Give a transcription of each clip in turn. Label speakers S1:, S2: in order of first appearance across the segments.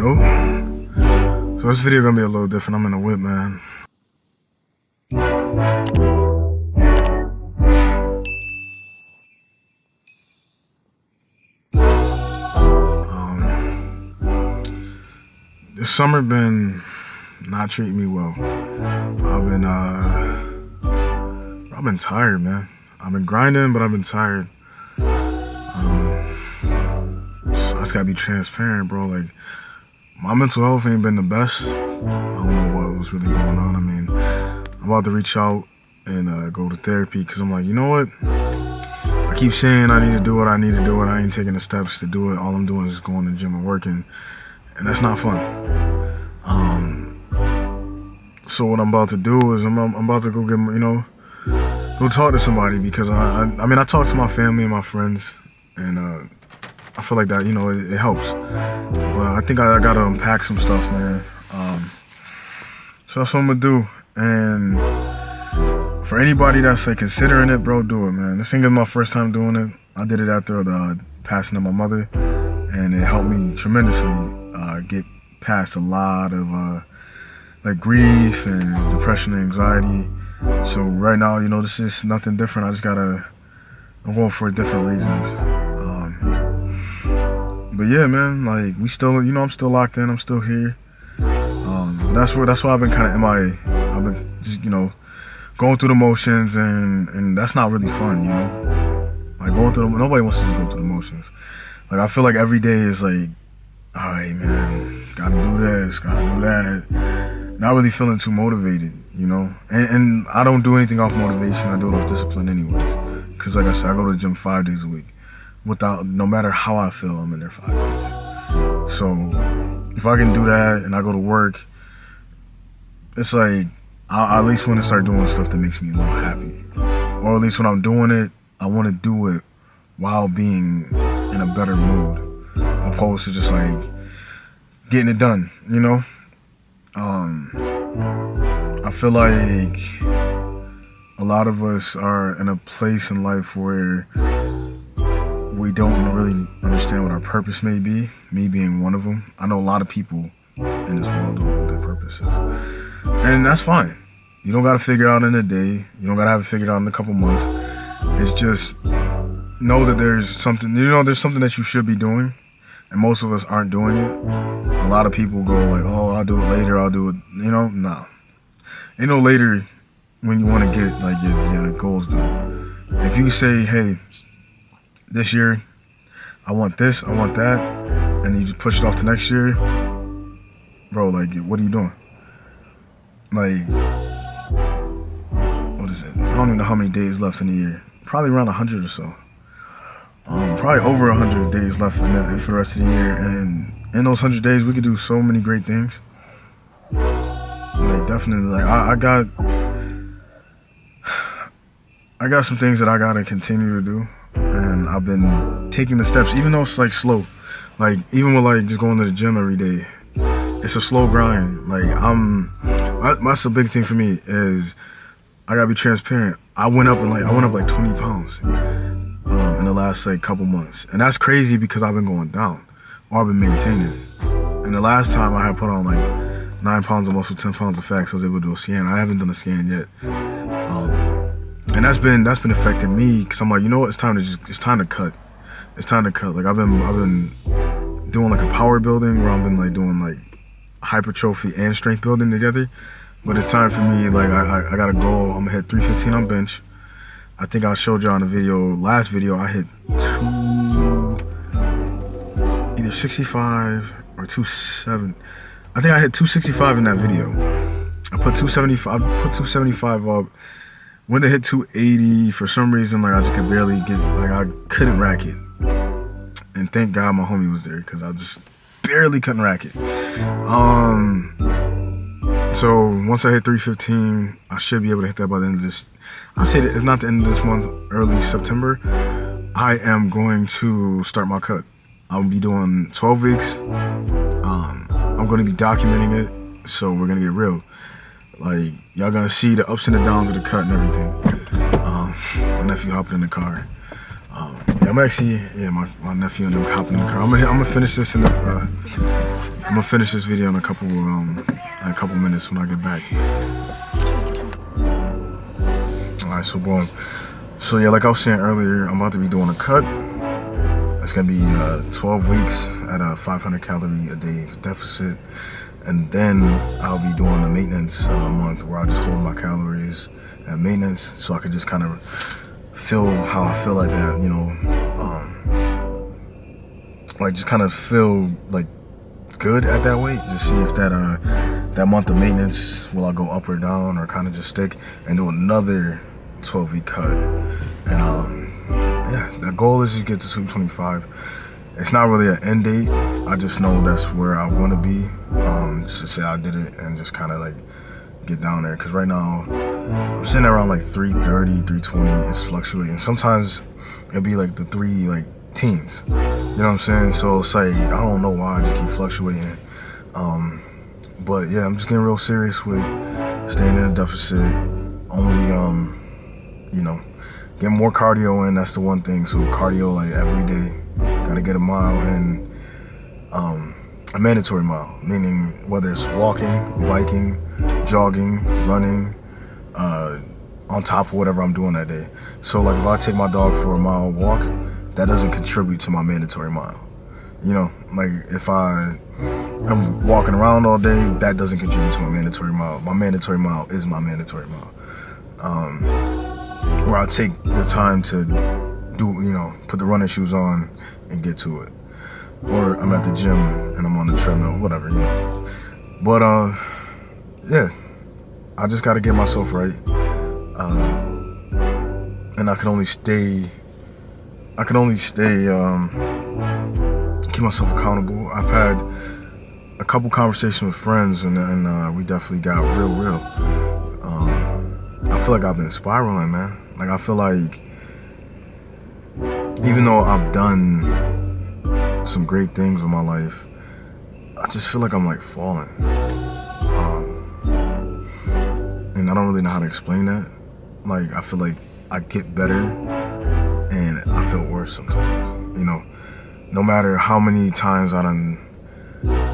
S1: Yo. So this video gonna be a little different. I'm in the whip, man. This summer been not treating me well. I've been tired, man. I've been grinding, but I've been tired. I just gotta be transparent, bro. Like, my mental health ain't been the best. I don't know what was really going on. I mean, I'm about to reach out and go to therapy because I'm like, you know what? I keep saying I need to do what I need to do, and I ain't taking the steps to do it. All I'm doing is going to the gym and working, and that's not fun. So what I'm about to do is I'm about to go get, go talk to somebody because I mean, I talk to my family and my friends, and I feel like that, it helps. But I think I gotta unpack some stuff, man. So that's what I'm gonna do. And for anybody that's like considering it, bro, do it, man. This ain't my first time doing it. I did it after the passing of my mother, and it helped me tremendously get past a lot of like grief and depression and anxiety. So right now, this is nothing different. I'm going for different reasons. But yeah, man, like we still, I'm still locked in. I'm still here. That's why I've been kind of MIA. I've been just, going through the motions, and that's not really fun, Like nobody wants to just go through the motions. Like I feel like every day is like, all right, man, gotta do this, gotta do that. Not really feeling too motivated, And I don't do anything off motivation. I do it off discipline anyways. Cause like I said, I go to the gym 5 days a week. No matter how I feel, I'm in there 5 days. So if I can do that and I go to work, it's like I at least want to start doing stuff that makes me a little happy. Or at least when I'm doing it, I want to do it while being in a better mood, opposed to just like getting it done, I feel like a lot of us are in a place in life where we don't really understand what our purpose may be, me being one of them. I know a lot of people in this world don't know what their purpose is. And that's fine. You don't got to figure it out in a day. You don't got to have it figured out in a couple months. It's just know that there's something, there's something that you should be doing. And most of us aren't doing it. A lot of people go like, oh, I'll do it later, I'll do it, no. Ain't no later when you want to get like your goals done. If you say, hey, this year, I want this, I want that, and you just push it off to next year, bro, like, what are you doing? Like, what is it? I don't even know how many days left in the year. Probably around 100 or so. Probably over 100 days left for the rest of the year, and in those 100 days, we could do so many great things. Like, definitely, like, I got some things that I gotta continue to do. And I've been taking the steps, even though it's like slow. Like even with like just going to the gym every day, it's a slow grind. Like that's a big thing for me is I gotta be transparent. I went up like 20 pounds in the last like couple months, and that's crazy because I've been going down or I've been maintaining. And the last time I had put on like 9 pounds of muscle, 10 pounds of fat, so I was able to do a scan. I haven't done a scan yet. And that's been affecting me because I'm like, it's time to cut. It's time to cut. Like I've been doing like a power building where I've been like doing like hypertrophy and strength building together. But it's time for me, like I gotta go. I'm gonna hit 315 on bench. I think I showed y'all in the last video, I hit either 65 or 27. I think I hit 265 in that video. I put 275 up. When they hit 280, for some reason, like I just could barely get, like I couldn't rack it. And thank God my homie was there because I just barely couldn't rack it. So once I hit 315, I should be able to hit that by the end of this. I say that if not the end of this month, early September, I am going to start my cut. I'll be doing 12 weeks. I'm going to be documenting it, so we're going to get real. Like, y'all gonna see the ups and the downs of the cut and everything. My nephew hopping in the car. I'm actually, my nephew and them hopping in the car. I'm gonna finish this in the I'm gonna finish this video in a couple minutes when I get back. Alright, so boom. So yeah, like I was saying earlier, I'm about to be doing a cut. It's gonna be 12 weeks at a 500 calorie a day deficit. And then I'll be doing a maintenance month where I just hold my calories at maintenance so I could just kind of feel how I feel like that, you know, like just kind of feel like good at that weight. Just see if that month of maintenance, will I go up or down or kind of just stick and do another 12-week cut. And yeah, the goal is to get to 225. It's not really an end date. I just know that's where I want to be. Just to say I did it and just kind of like get down there. Because right now I'm sitting around like 330, 320. It's fluctuating. Sometimes it'll be like the three like teens. You know what I'm saying? So it's like I don't know why I just keep fluctuating. But yeah, I'm just getting real serious with staying in a deficit. Only you know, get more cardio in. That's the one thing. So cardio like every day. Gotta get a mile and a mandatory mile, meaning whether it's walking, biking, jogging, running, on top of whatever I'm doing that day. So like if I take my dog for a mile walk, that doesn't contribute to my mandatory mile. You know, like if I'm walking around all day, that doesn't contribute to my mandatory mile. My mandatory mile is my mandatory mile. Where I take the time to do, you know, put the running shoes on and get to it. Or I'm at the gym and I'm on the treadmill, whatever, you know. But yeah, I just gotta get myself right. And I can only stay keep myself accountable. I've had a couple conversations with friends and we definitely got real. I feel like I've been spiraling, man. Like I feel like even though I've done some great things in my life, I just feel like I'm like falling. And I don't really know how to explain that. Like I feel like I get better and I feel worse sometimes. You know, no matter how many times I done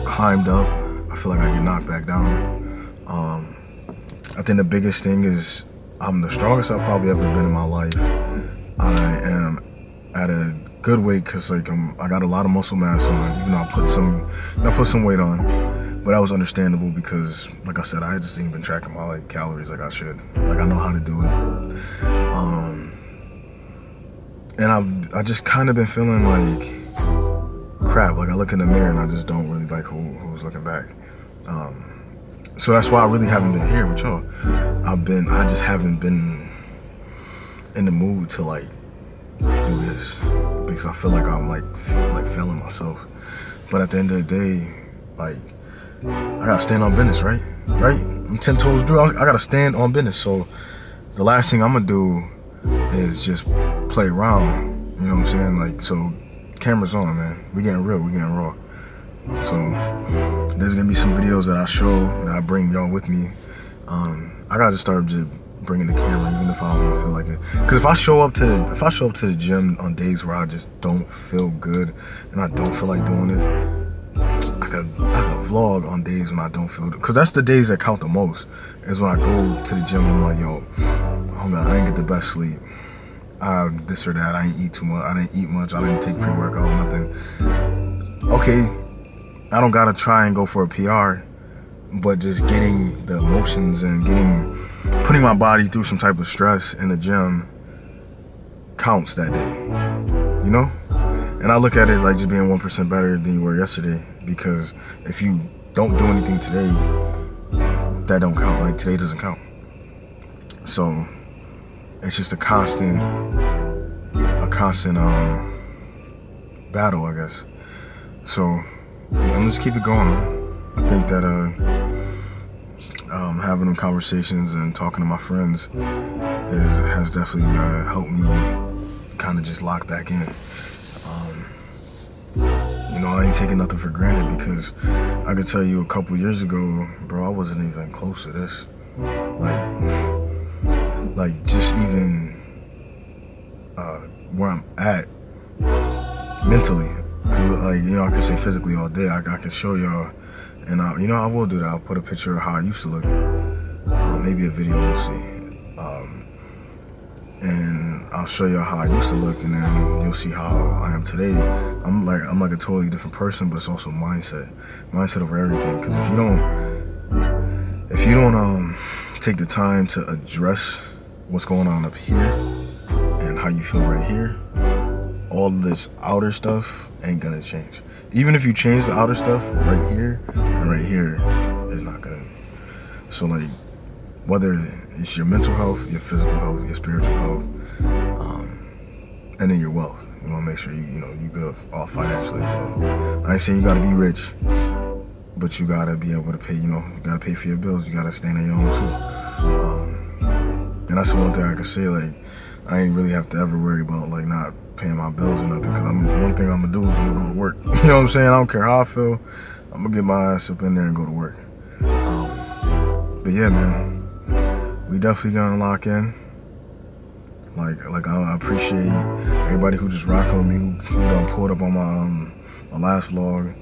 S1: climbed up, I feel like I get knocked back down. I think the biggest thing is I'm the strongest I've probably ever been in my life. I am at a good weight because like I got a lot of muscle mass on, even though I put some weight on, but that was understandable because like I said, I just ain't been tracking my like calories like I should. Like I know how to do it. And I just kind of been feeling like crap. Like I look in the mirror and I just don't really like who's looking back. So that's why I really haven't been here with y'all. I just haven't been in the mood to like do this because I feel like I'm like failing myself. But at the end of the day, like I gotta stand on business, right? I'm 10 toes through. I gotta stand on business. So the last thing I'm gonna do is just play around. You know what I'm saying? Like so, cameras on, man. We getting real. We getting raw. So there's gonna be some videos that I show that I bring y'all with me. I gotta just start just bringing the camera, even if I don't really feel like it. Because if I show up to the gym on days where I just don't feel good and I don't feel like doing it, I could vlog on days when I don't feel it. Because that's the days that count the most. Is when I go to the gym and I'm like, yo, oh man, I ain't get the best sleep. This or that. I ain't eat too much. I didn't eat much. I didn't take pre-workout, nothing. Okay, I don't gotta try and go for a PR, but just getting the emotions and putting my body through some type of stress in the gym counts that day, you know? And I look at it like just being 1% better than you were yesterday, because if you don't do anything today, that don't count. Like today doesn't count. So it's just a constant battle, I guess. So yeah, I'm just keep it going, man. I think that having them conversations and talking to my friends has definitely helped me kind of just lock back in. You know, I ain't taking nothing for granted, because I could tell you a couple years ago, bro, I wasn't even close to this. Like just even where I'm at mentally, Like, you know, I can say physically all day. I can show y'all, and you know, I will do that. I'll put a picture of how I used to look. Maybe a video, we'll see. And I'll show y'all how I used to look, and then you'll see how I am today. I'm like a totally different person, but it's also mindset over everything. Because if you don't take the time to address what's going on up here and how you feel right here, all of this outer stuff ain't gonna change. Even if you change the outer stuff right here and right here, it's not gonna. So like, whether it's your mental health, your physical health, your spiritual health, and then your wealth, you want to make sure you good all financially as well. I ain't saying you gotta be rich, but you gotta be able to pay. You gotta pay for your bills. You gotta stand on your own too. And that's the one thing I can say. Like, I ain't really have to ever worry about like not paying my bills or nothing. Cause one thing I'm gonna do is I'm gonna go to work. You know what I'm saying? I don't care how I feel. I'm gonna get my ass up in there and go to work. But yeah, man. We definitely gonna lock in. Like I appreciate everybody who just rocking with me, who done pulled up on my last vlog,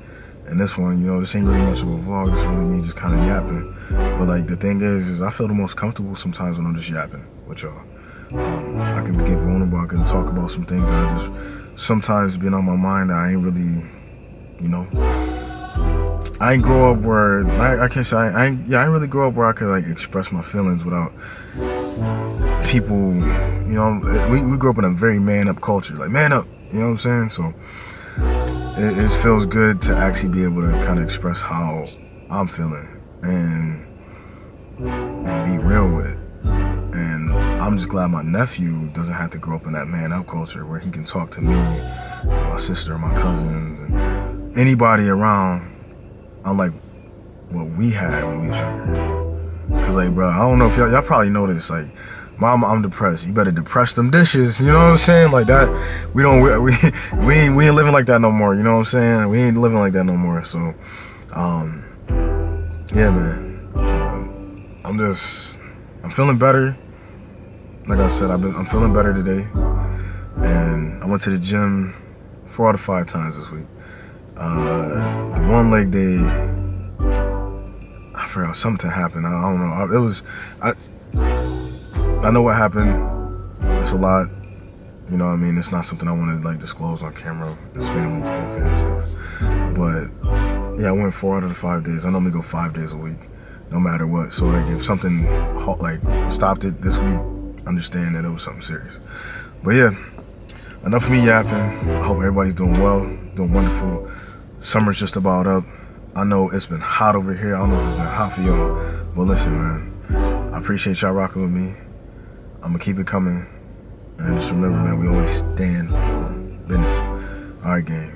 S1: and this one. You know, this ain't really much of a vlog. This is really me just kind of yapping. But like the thing is I feel the most comfortable sometimes when I'm just yapping with y'all. I can get vulnerable. I can talk about some things that I just sometimes been on my mind that I ain't really, I ain't grow up where I can't say I ain't really grow up where I could like express my feelings without people. We grew up in a very man up culture, like man up. You know what I'm saying? So it feels good to actually be able to kind of express how I'm feeling and be real with it. And I'm just glad my nephew doesn't have to grow up in that man up culture where he can talk to me, and my sister, my cousins, and anybody around. Unlike what we had when we was younger. Cause like, bro, I don't know if y'all probably know this. Like, mama, I'm depressed. You better depress them dishes. You know what I'm saying? Like that. We ain't living like that no more. You know what I'm saying? We ain't living like that no more. So, yeah, man. I'm feeling better. Like I said, I'm feeling better today. And I went to the gym 4 out of 5 times this week. The one leg day, I forgot, something happened. I don't know. I know what happened. It's a lot. You know what I mean? It's not something I want to like disclose on camera. It's family stuff. But yeah, I went 4 out of the 5 days. I normally go 5 days a week, no matter what. So like, if something like stopped it this week, understand that it was something serious. But yeah, enough of me yapping. I hope everybody's doing well, doing wonderful. Summer's just about up. I know it's been hot over here. I don't know if it's been hot for y'all, but listen, man, I appreciate y'all rocking with me. I'm gonna keep it coming, and just remember, man, we always stand on business. All right, gang.